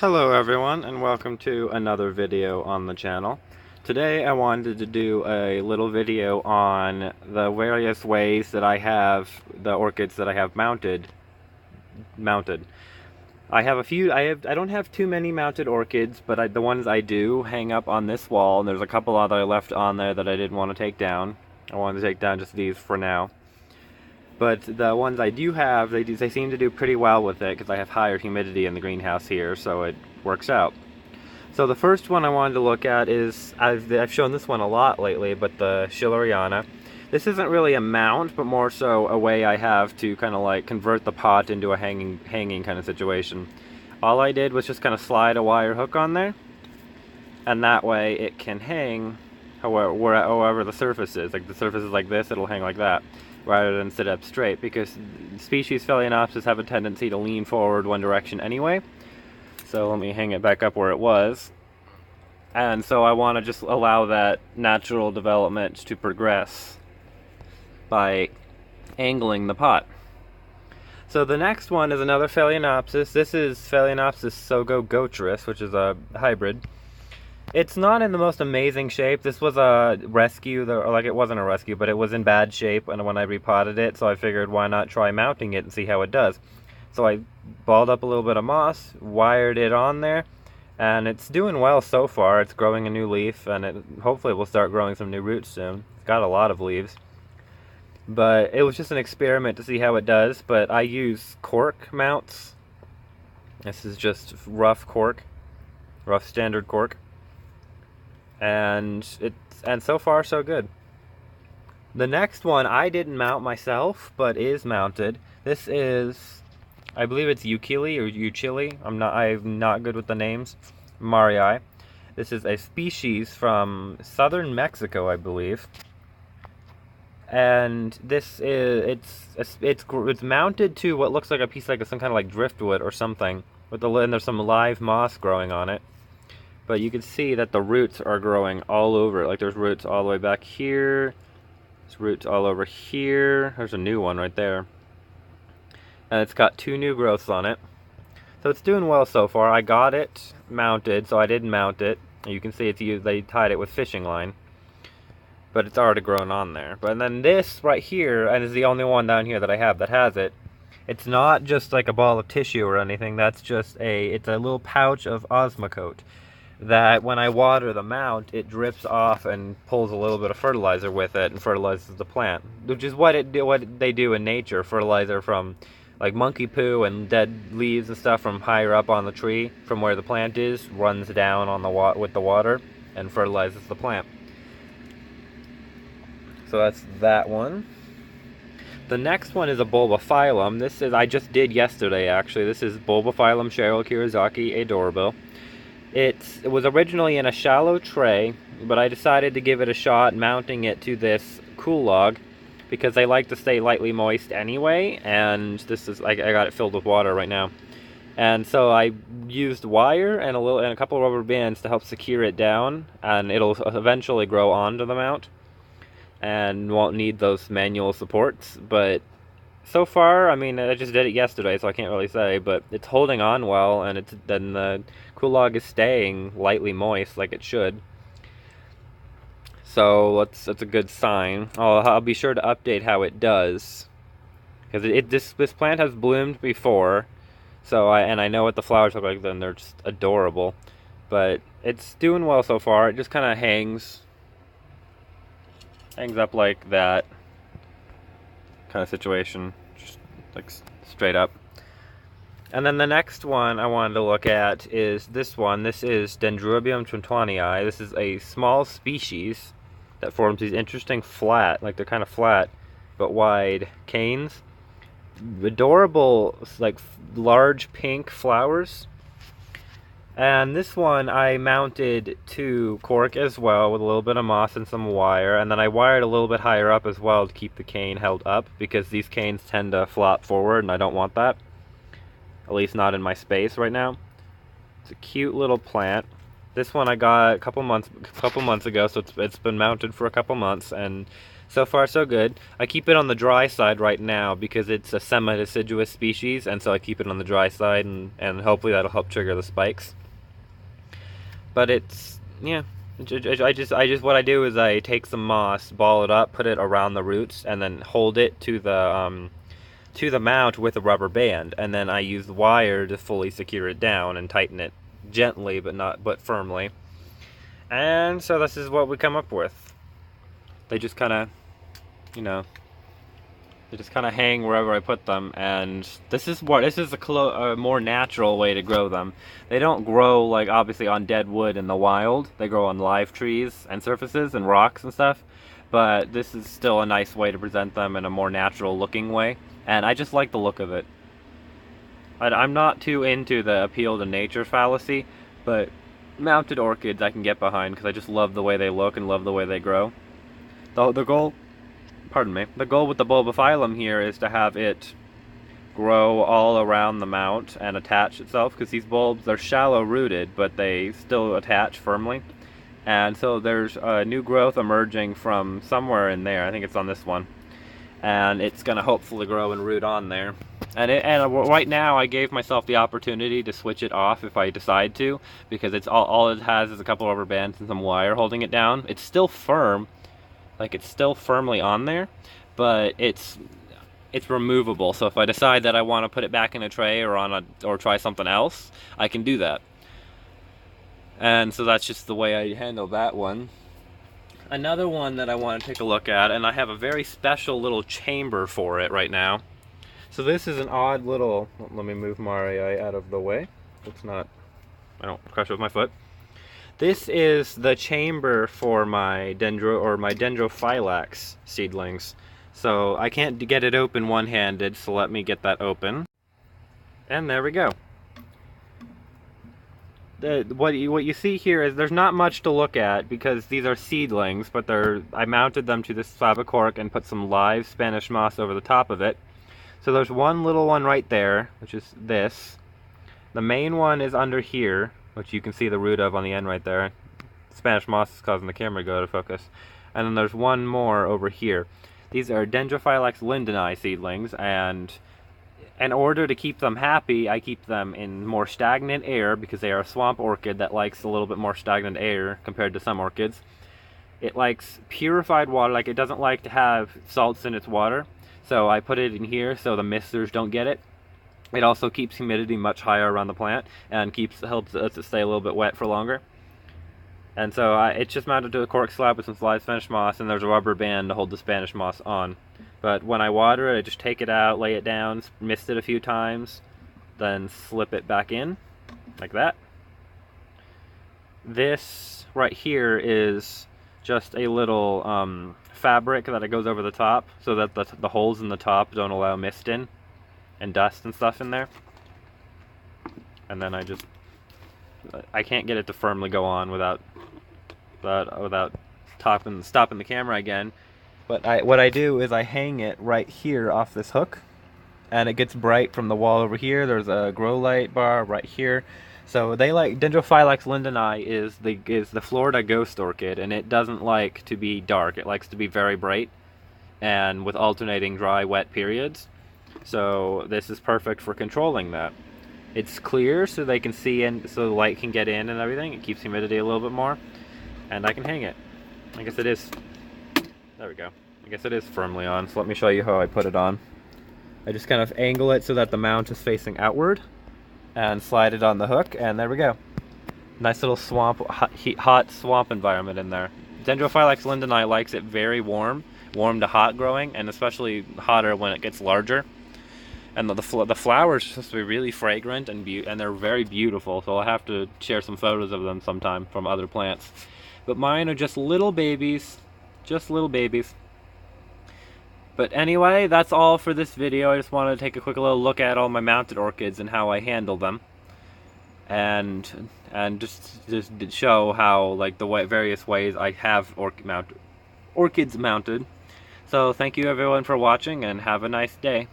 Hello everyone, and welcome to another video on the channel. Today I wanted to do a little video on the various ways that I have the orchids that I have mounted. I have a few. I don't have too many mounted orchids, but the ones I do hang up on this wall, and there's a couple other left on there that I didn't want to take down. I wanted to take down just these for now. But the ones I do have, they seem to do pretty well with it because I have higher humidity in the greenhouse here, so it works out. So the first one I wanted to look at is, I've shown this one a lot lately, but the Schilleriana. This isn't really a mount, but more so a way I have to kind of like convert the pot into a hanging kind of situation. All I did was just kind of slide a wire hook on there, and that way it can hang however the surface is. Like the surface is like this, it'll hang like that, rather than sit up straight, because species Phalaenopsis have a tendency to lean forward one direction anyway. So let me hang it back up where it was. And so I want to just allow that natural development to progress by angling the pot. So the next one is another Phalaenopsis. This is Phalaenopsis sogo-gotrus, which is a hybrid. It's not in the most amazing shape. This was a rescue, or like it wasn't a rescue, but it was in bad shape and when I repotted it, so I figured why not try mounting it and see how it does. So I balled up a little bit of moss, wired it on there, and it's doing well so far. It's growing a new leaf, and it hopefully will start growing some new roots soon. It's got a lot of leaves. But it was just an experiment to see how it does, but I use cork mounts. This is just rough cork, rough standard cork. And so far so good. The next one I didn't mount myself, but is mounted. This is, I believe it's Uchili or Uchili. I'm not good with the names. Marii. This is a species from southern Mexico, I believe. And this is it's mounted to what looks like a piece, like some kind of like driftwood or something. And there's some live moss growing on it. But you can see that the roots are growing all over it. Like there's roots all the way back here. There's roots all over here. There's a new one right there. And it's got 2 new growths on it. So it's doing well so far. I got it mounted, so I did mount it. And you can see they tied it with fishing line. But it's already grown on there. But then this right here, and is the only one down here that I have that has it. It's not just like a ball of tissue or anything. That's just it's a little pouch of Osmocote that when I water the mount, it drips off and pulls a little bit of fertilizer with it and fertilizes the plant, which is what they do in nature. Fertilizer from like monkey poo and dead leaves and stuff from higher up on the tree, from where the plant is, runs down on with the water and fertilizes the plant. So that's that one. The next one is a Bulbophyllum. This is, I just did yesterday actually. This is Bulbophyllum Cheryl-Kirizaki adorable. It was originally in a shallow tray, but I decided to give it a shot mounting it to this cool log because they like to stay lightly moist anyway, and this is, I got it filled with water right now. And so I used wire and a couple of rubber bands to help secure it down, and it'll eventually grow onto the mount and won't need those manual supports. But so far, I mean, I just did it yesterday, so I can't really say, but it's holding on well, and then the cool log is staying lightly moist like it should. So that's a good sign. I'll be sure to update how it does, because this plant has bloomed before, so I know what the flowers look like. Then they're just adorable, but it's doing well so far. It just kind of hangs up like that kind of situation, just like straight up. And then the next one I wanted to look at is this one. This is Dendrobium twintonii. This is a small species that forms these interesting flat, like they're kind of flat but wide canes. Adorable, like large pink flowers. And this one I mounted to cork as well with a little bit of moss and some wire, and then I wired a little bit higher up as well to keep the cane held up, because these canes tend to flop forward and I don't want that. At least not in my space right now. It's a cute little plant. This one I got a couple months ago, so it's been mounted for a couple months, and So far, so good. I keep it on the dry side right now because it's a semi-deciduous species, and so I keep it on the dry side, and hopefully that'll help trigger the spikes. But it's, yeah, what I do is I take some moss, ball it up, put it around the roots, and then hold it to the mount with a rubber band, and then I use the wire to fully secure it down and tighten it gently, but firmly. And so this is what we come up with. They just kind of, you know, they just kind of hang wherever I put them, and this is a more natural way to grow them. They don't grow like obviously on dead wood in the wild. They grow on live trees and surfaces and rocks and stuff. But this is still a nice way to present them in a more natural looking way, and I just like the look of it. I'm not too into the appeal to nature fallacy, but mounted orchids I can get behind because I just love the way they look and love the way they grow. The goal with the bulbophyllum here is to have it grow all around the mount and attach itself, because these bulbs, they're shallow rooted, but they still attach firmly. And so there's a new growth emerging from somewhere in there. I think it's on this one. And it's going to hopefully grow and root on there. And right now I gave myself the opportunity to switch it off if I decide to, because it's all it has is a couple rubber bands and some wire holding it down. It's still firm, like it's still firmly on there, but it's removable. So if I decide that I want to put it back in a tray or try something else, I can do that. And so that's just the way I handle that one. Another one that I want to take a look at, and I have a very special little chamber for it right now. So this is an odd little, let me move Marii out of the way. I don't crush it with my foot. This is the chamber for my dendrophylax seedlings. So I can't get it open one-handed, so let me get that open. And there we go. What you see here is there's not much to look at because these are seedlings, but I mounted them to this slab of cork and put some live Spanish moss over the top of it. So there's one little one right there, which is this. The main one is under here, which you can see the root of on the end right there. Spanish moss is causing the camera to go out of focus. And then there's one more over here. These are Dendrophylax lindeni seedlings, and in order to keep them happy, I keep them in more stagnant air because they are a swamp orchid that likes a little bit more stagnant air compared to some orchids. It likes purified water, like it doesn't like to have salts in its water. So I put it in here so the misters don't get it. It also keeps humidity much higher around the plant and helps it stay a little bit wet for longer. And so it's just mounted to a cork slab with some live Spanish moss, and there's a rubber band to hold the Spanish moss on. But when I water it, I just take it out, lay it down, mist it a few times, then slip it back in, like that. This right here is just a little fabric that goes over the top so that the holes in the top don't allow mist in and dust and stuff in there. And then I can't get it to firmly go on without stopping the camera again. But what I do is I hang it right here off this hook, and it gets bright from the wall over here. There's a grow light bar right here. So they like Dendrophylax lindeni is the Florida ghost orchid, and it doesn't like to be dark. It likes to be very bright and with alternating dry wet periods. So this is perfect for controlling that. It's clear so they can see and so the light can get in and everything. It keeps humidity a little bit more, and I can hang it. I guess it is. There we go. I guess it is firmly on, so let me show you how I put it on. I just kind of angle it so that the mount is facing outward and slide it on the hook, and there we go. Nice little hot swamp environment in there. Dendrophylax lindeni likes it very warm to hot growing, and especially hotter when it gets larger. And the flowers are supposed to be really fragrant and they're very beautiful, so I'll have to share some photos of them sometime from other plants. But mine are just little babies. Just little babies. But anyway, that's all for this video. I just wanted to take a quick little look at all my mounted orchids and how I handle them. And just show how, like, the various ways I have orchids mounted. So thank you everyone for watching, and have a nice day.